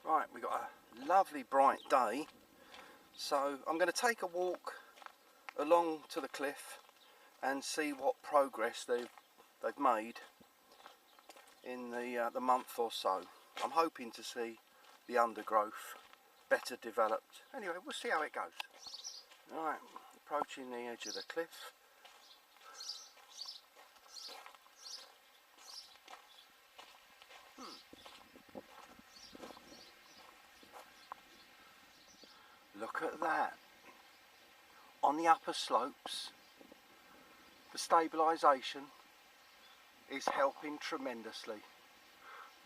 Right, we've got a lovely bright day, so I'm going to take a walk along to the cliff and see what progress they've made in the month or so. I'm hoping to see the undergrowth better developed. Anyway, we'll see how it goes. Right, approaching the edge of the cliff. Look at that. On the upper slopes, the stabilisation is helping tremendously.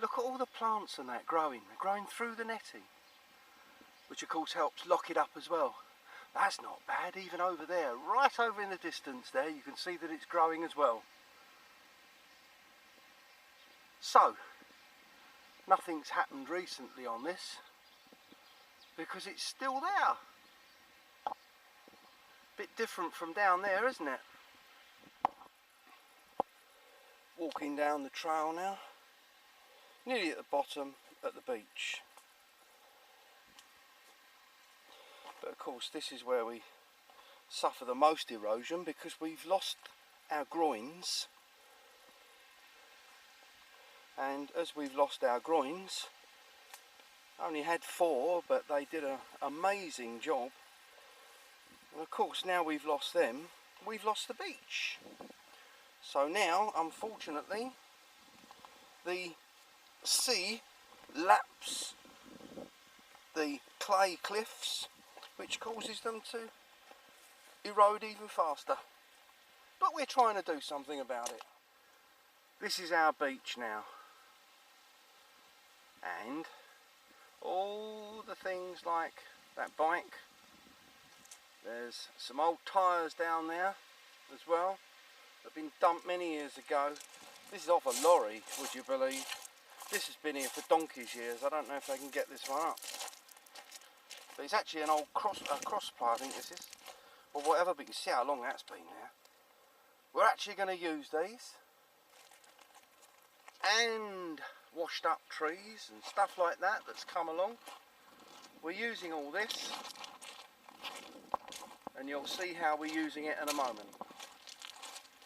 Look at all the plants and that growing. They're growing through the netting, which of course helps lock it up as well. That's not bad. Even over there, right over in the distance there, you can see that it's growing as well. So, nothing's happened recently on this because it's still there. Bit different from down there, isn't it? Walking down the trail now, nearly at the bottom at the beach. But of course this is where we suffer the most erosion because we've lost our groins, and as we've lost our groins, I only had 4, but they did an amazing job, and of course now we've lost them, we've lost the beach. So now, unfortunately, the sea laps the clay cliffs, which causes them to erode even faster. But we're trying to do something about it. This is our beach now. And all the things like that bike, there's some old tyres down there as well. Have been dumped many years ago. This is off a lorry, would you believe? This has been here for donkey's years. I don't know if they can get this one up. But it's actually an old cross ply, I think this is. Or whatever, but you can see how long that's been there. We're actually going to use these. And washed up trees and stuff like that that's come along. We're using all this. And you'll see how we're using it in a moment.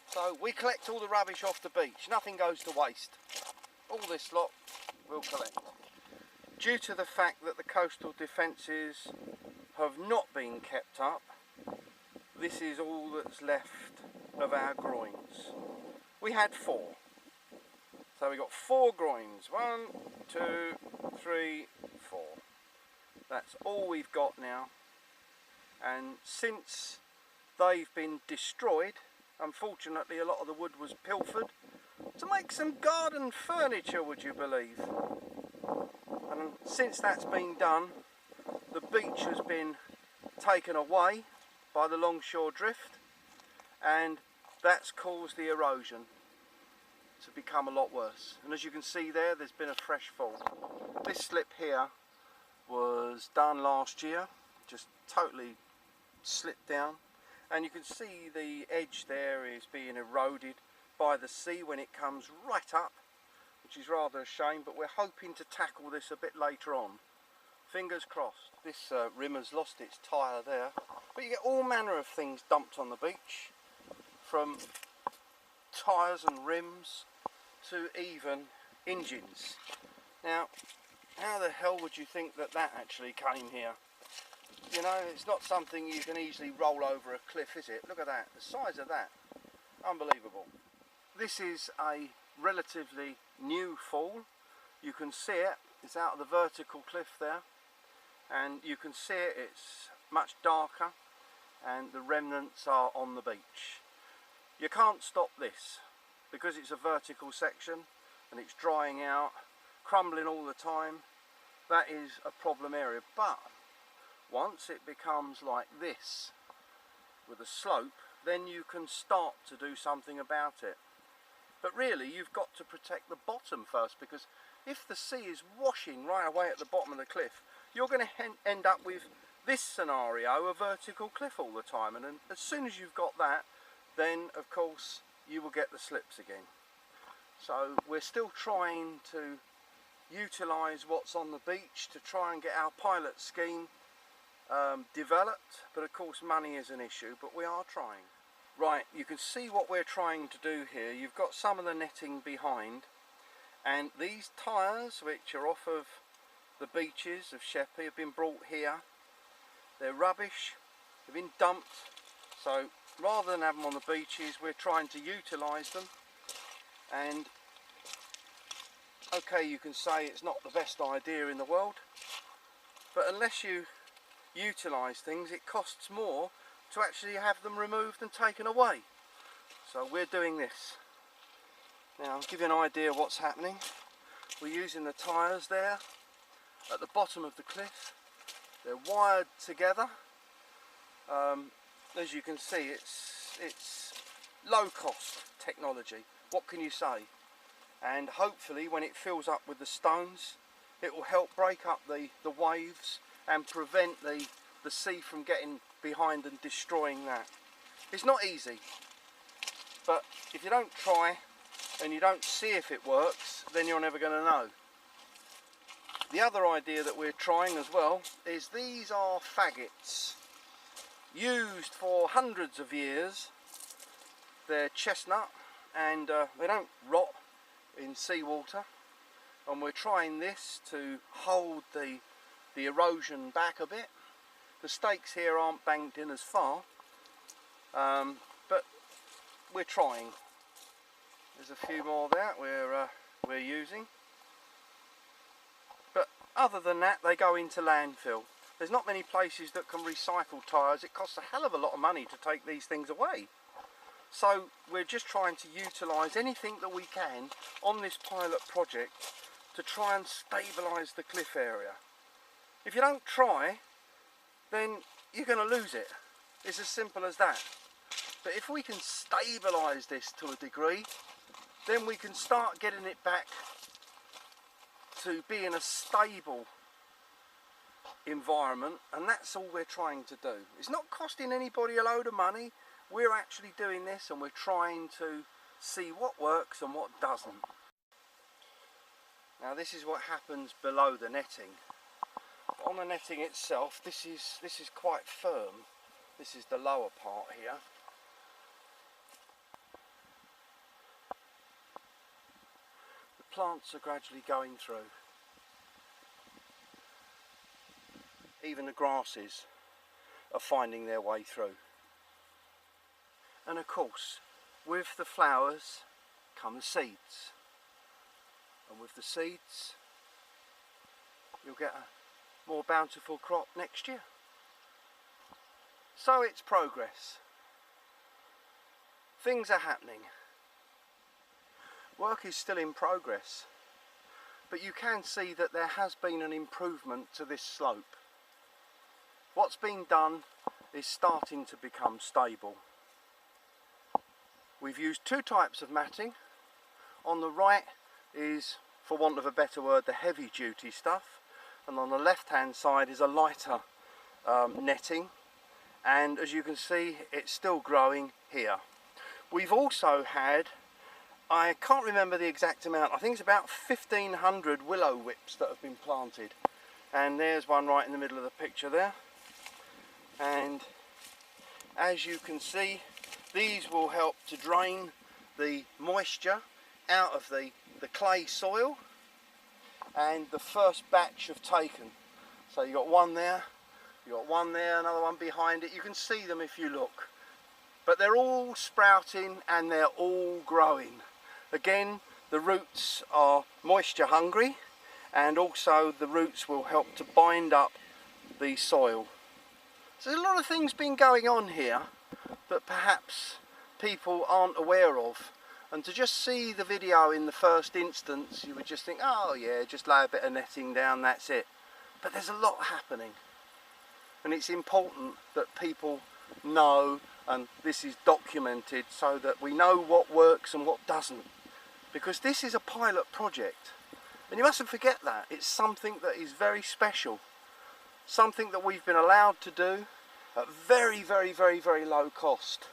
So we collect all the rubbish off the beach, nothing goes to waste. All this lot we'll collect. Due to the fact that the coastal defences have not been kept up, this is all that's left of our groins. We had 4. So we got 4 groins. 1, 2, 3, 4. That's all we've got now. And since they've been destroyed, unfortunately, a lot of the wood was pilfered to make some garden furniture, would you believe? And since that's been done, the beach has been taken away by the longshore drift, and that's caused the erosion to become a lot worse. And as you can see there, there's been a fresh fall. This slip here was done last year, just totally slipped down. And you can see the edge there is being eroded by the sea when it comes right up, which is rather a shame, but we're hoping to tackle this a bit later on. Fingers crossed. This rim has lost its tyre there, but you get all manner of things dumped on the beach, from tyres and rims to even engines. Now, how the hell would you think that actually came here? You know, it's not something you can easily roll over a cliff, is it? Look at that, the size of that. Unbelievable. This is a relatively new fall. You can see it, it's out of the vertical cliff there. And you can see it, it's much darker, and the remnants are on the beach. You can't stop this, because it's a vertical section, and it's drying out, crumbling all the time. That is a problem area, but once it becomes like this, with a slope, then you can start to do something about it. But really, you've got to protect the bottom first, because if the sea is washing right away at the bottom of the cliff, you're going to end up with this scenario, a vertical cliff all the time. And as soon as you've got that, then of course you will get the slips again. So we're still trying to utilise what's on the beach to try and get our pilot scheme developed, but of course money is an issue, but we are trying. Right, you can see what we're trying to do here. You've got some of the netting behind, and these tyres, which are off of the beaches of Sheppey, have been brought here. They're rubbish, they've been dumped, so rather than have them on the beaches, we're trying to utilise them. And okay, you can say it's not the best idea in the world, but unless you utilise things, it costs more to actually have them removed and taken away. So we're doing this. Now I'll give you an idea of what's happening. We're using the tyres there at the bottom of the cliff. They're wired together. As you can see, it's low cost technology. What can you say? And hopefully when it fills up with the stones, it will help break up the waves and prevent the sea from getting behind and destroying that. It's not easy, but if you don't try and you don't see if it works, then you're never going to know. The other idea that we're trying as well is these are faggots used for hundreds of years. They're chestnut and they don't rot in seawater, and we're trying this to hold the erosion back a bit. The stakes here aren't banked in as far, but we're trying. There's a few more there we're using, but other than that, they go into landfill. There's not many places that can recycle tyres. It costs a hell of a lot of money to take these things away. So we're just trying to utilise anything that we can on this pilot project to try and stabilise the cliff area. If you don't try, then you're going to lose it. It's as simple as that. But if we can stabilise this to a degree, then we can start getting it back to being a stable environment, and that's all we're trying to do. It's not costing anybody a load of money. We're actually doing this and we're trying to see what works and what doesn't. Now this is what happens below the netting. On the netting itself, this is quite firm. This is the lower part here. The plants are gradually going through. Even the grasses are finding their way through. And of course, with the flowers come the seeds. And with the seeds, you'll get a more bountiful crop next year. So it's progress. Things are happening. Work is still in progress. But you can see that there has been an improvement to this slope. What's been done is starting to become stable. We've used two types of matting. On the right is, for want of a better word, the heavy duty stuff, and on the left hand side is a lighter netting, and as you can see, it's still growing here. We've also had, I can't remember the exact amount, I think it's about 1,500 willow whips that have been planted, and there's one right in the middle of the picture there. And as you can see, these will help to drain the moisture out of the clay soil, and the first batch have taken. So you've got one there, you've got one there, another one behind it. You can see them if you look. But they're all sprouting and they're all growing. Again, the roots are moisture hungry, and also the roots will help to bind up the soil. So there's a lot of things been going on here that perhaps people aren't aware of, and to just see the video in the first instance, you would just think, oh yeah, just lay a bit of netting down, that's it. But there's a lot happening, and it's important that people know, and this is documented so that we know what works and what doesn't, because this is a pilot project, and you mustn't forget that. It's something that is very special, something that we've been allowed to do at very, very, very, very low cost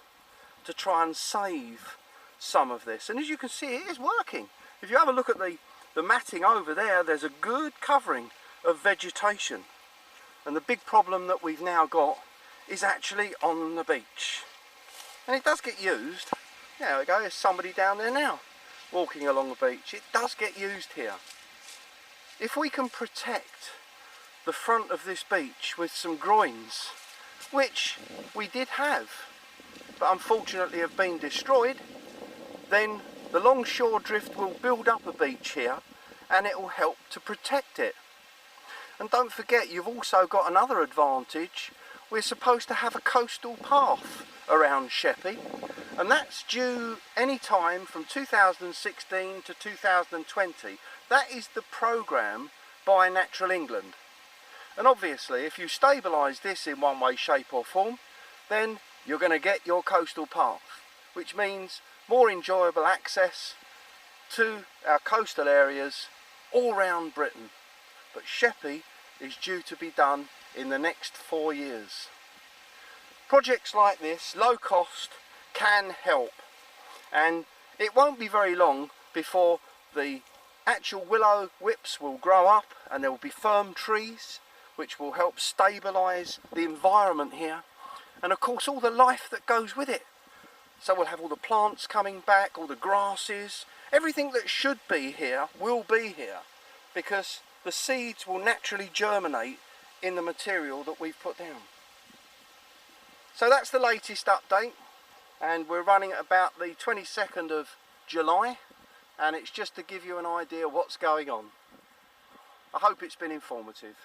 to try and save some of this. And as you can see, it is working. If you have a look at the the matting over there, there's a good covering of vegetation. And the big problem that we've now got is actually on the beach. And it does get used. There we go, there's somebody down there now walking along the beach. It does get used here. If we can protect the front of this beach with some groins, which we did have, but unfortunately have been destroyed, then the longshore drift will build up a beach here and it will help to protect it. And don't forget, you've also got another advantage. We're supposed to have a coastal path around Sheppey, and that's due any time from 2016 to 2020. That is the programme by Natural England. And obviously, if you stabilise this in one way, shape or form, then you're going to get your coastal path, which means more enjoyable access to our coastal areas all round Britain. But Sheppey is due to be done in the next 4 years. Projects like this, low cost, can help, and it won't be very long before the actual willow whips will grow up and there will be firm trees which will help stabilise the environment here, and of course all the life that goes with it. So we'll have all the plants coming back, all the grasses, everything that should be here will be here, because the seeds will naturally germinate in the material that we've put down. So that's the latest update, and we're running at about the 22nd of July, and it's just to give you an idea what's going on. I hope it's been informative.